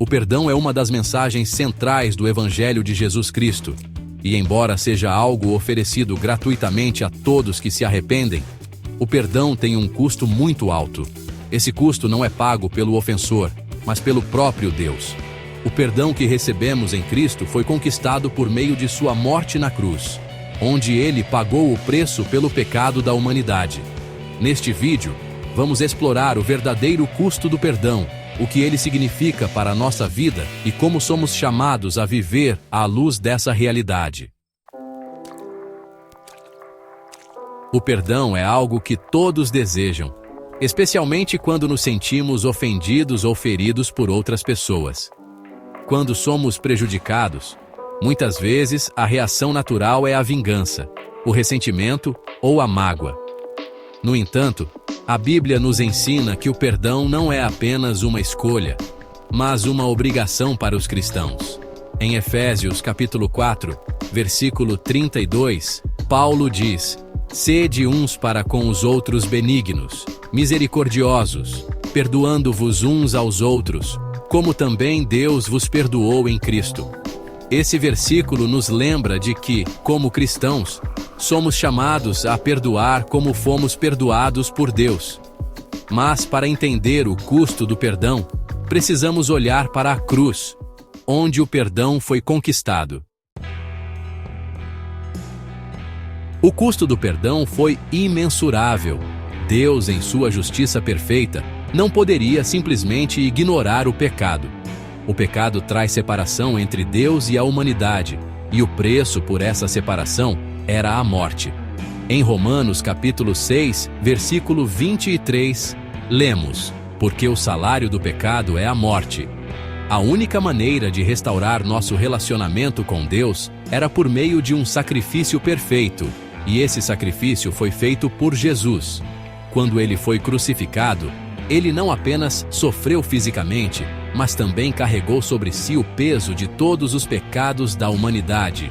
O perdão é uma das mensagens centrais do Evangelho de Jesus Cristo. E embora seja algo oferecido gratuitamente a todos que se arrependem, o perdão tem um custo muito alto. Esse custo não é pago pelo ofensor, mas pelo próprio Deus. O perdão que recebemos em Cristo foi conquistado por meio de sua morte na cruz, onde ele pagou o preço pelo pecado da humanidade. Neste vídeo, vamos explorar o verdadeiro custo do perdão, o que ele significa para a nossa vida e como somos chamados a viver à luz dessa realidade. O perdão é algo que todos desejam, especialmente quando nos sentimos ofendidos ou feridos por outras pessoas. Quando somos prejudicados, muitas vezes a reação natural é a vingança, o ressentimento ou a mágoa. No entanto, a Bíblia nos ensina que o perdão não é apenas uma escolha, mas uma obrigação para os cristãos. Em Efésios capítulo 4, versículo 32, Paulo diz: "Sede uns para com os outros benignos, misericordiosos, perdoando-vos uns aos outros, como também Deus vos perdoou em Cristo." Esse versículo nos lembra de que, como cristãos, somos chamados a perdoar como fomos perdoados por Deus. Mas para entender o custo do perdão, precisamos olhar para a cruz, onde o perdão foi conquistado. O custo do perdão foi imensurável. Deus, em sua justiça perfeita, não poderia simplesmente ignorar o pecado. O pecado traz separação entre Deus e a humanidade, e o preço por essa separação era a morte. Em Romanos capítulo 6, versículo 23, lemos: "Porque o salário do pecado é a morte." A única maneira de restaurar nosso relacionamento com Deus era por meio de um sacrifício perfeito, e esse sacrifício foi feito por Jesus. Quando ele foi crucificado, ele não apenas sofreu fisicamente, mas também carregou sobre si o peso de todos os pecados da humanidade.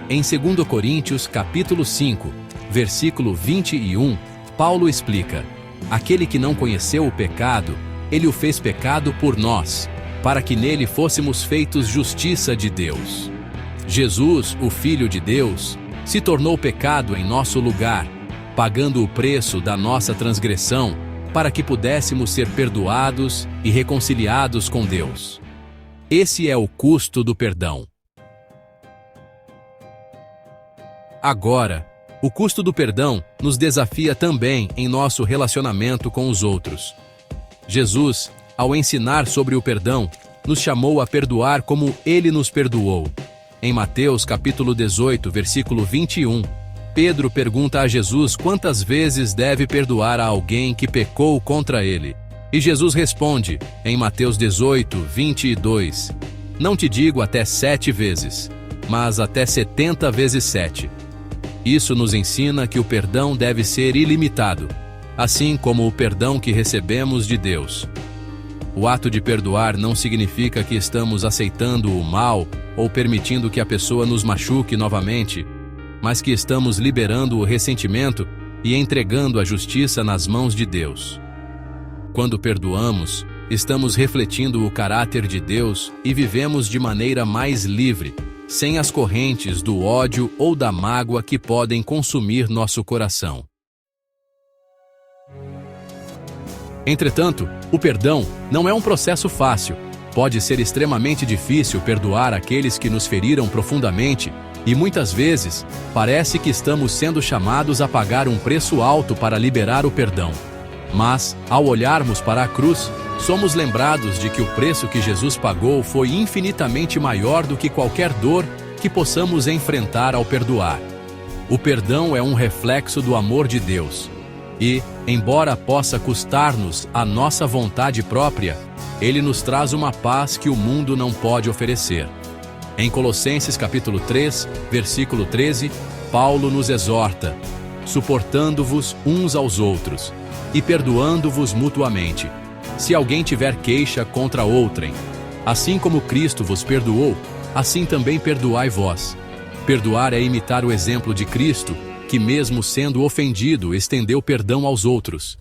Em 2 Coríntios capítulo 5, versículo 21, Paulo explica: "Aquele que não conheceu o pecado, ele o fez pecado por nós, para que nele fôssemos feitos justiça de Deus." Jesus, o Filho de Deus, se tornou pecado em nosso lugar, pagando o preço da nossa transgressão, para que pudéssemos ser perdoados e reconciliados com Deus. Esse é o custo do perdão. Agora, o custo do perdão nos desafia também em nosso relacionamento com os outros. Jesus, ao ensinar sobre o perdão, nos chamou a perdoar como ele nos perdoou. Em Mateus capítulo 18, versículo 21, Pedro pergunta a Jesus quantas vezes deve perdoar a alguém que pecou contra ele. E Jesus responde, em Mateus 18, 22, "Não te digo até 7 vezes, mas até 70 vezes 7. Isso nos ensina que o perdão deve ser ilimitado, assim como o perdão que recebemos de Deus. O ato de perdoar não significa que estamos aceitando o mal ou permitindo que a pessoa nos machuque novamente, mas que estamos liberando o ressentimento e entregando a justiça nas mãos de Deus. Quando perdoamos, estamos refletindo o caráter de Deus e vivemos de maneira mais livre, sem as correntes do ódio ou da mágoa que podem consumir nosso coração. Entretanto, o perdão não é um processo fácil. Pode ser extremamente difícil perdoar aqueles que nos feriram profundamente, e muitas vezes, parece que estamos sendo chamados a pagar um preço alto para liberar o perdão. Mas, ao olharmos para a cruz, somos lembrados de que o preço que Jesus pagou foi infinitamente maior do que qualquer dor que possamos enfrentar ao perdoar. O perdão é um reflexo do amor de Deus. E, embora possa custar-nos a nossa vontade própria, ele nos traz uma paz que o mundo não pode oferecer. Em Colossenses capítulo 3, versículo 13, Paulo nos exorta: "Suportando-vos uns aos outros, e perdoando-vos mutuamente, se alguém tiver queixa contra outrem. Assim como Cristo vos perdoou, assim também perdoai vós." Perdoar é imitar o exemplo de Cristo, que mesmo sendo ofendido, estendeu perdão aos outros.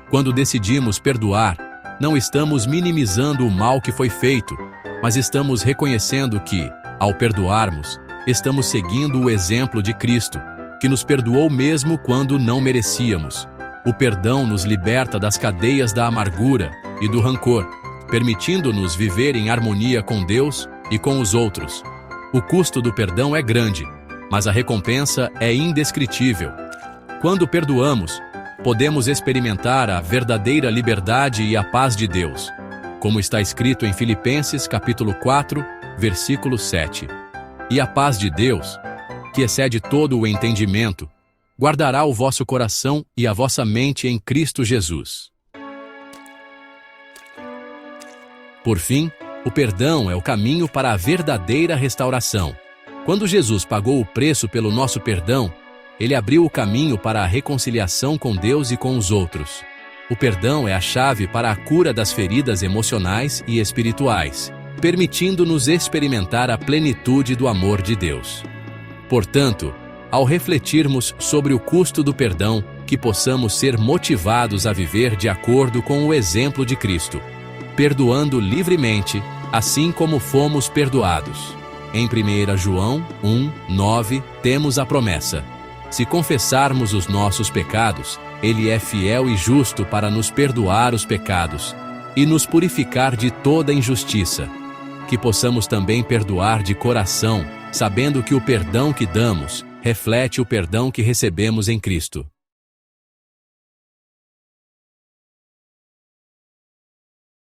Quando decidimos perdoar, não estamos minimizando o mal que foi feito, mas estamos reconhecendo que, ao perdoarmos, estamos seguindo o exemplo de Cristo, que nos perdoou mesmo quando não merecíamos. O perdão nos liberta das cadeias da amargura e do rancor, permitindo-nos viver em harmonia com Deus e com os outros. O custo do perdão é grande, mas a recompensa é indescritível. Quando perdoamos, podemos experimentar a verdadeira liberdade e a paz de Deus, como está escrito em Filipenses capítulo 4, versículo 7. E a paz de Deus, que excede todo o entendimento, guardará o vosso coração e a vossa mente em Cristo Jesus. Por fim, o perdão é o caminho para a verdadeira restauração. Quando Jesus pagou o preço pelo nosso perdão, ele abriu o caminho para a reconciliação com Deus e com os outros. O perdão é a chave para a cura das feridas emocionais e espirituais, permitindo-nos experimentar a plenitude do amor de Deus. Portanto, ao refletirmos sobre o custo do perdão, que possamos ser motivados a viver de acordo com o exemplo de Cristo, perdoando livremente, assim como fomos perdoados. Em 1 João 1:9, temos a promessa: se confessarmos os nossos pecados, Ele é fiel e justo para nos perdoar os pecados e nos purificar de toda injustiça. Que possamos também perdoar de coração, sabendo que o perdão que damos reflete o perdão que recebemos em Cristo.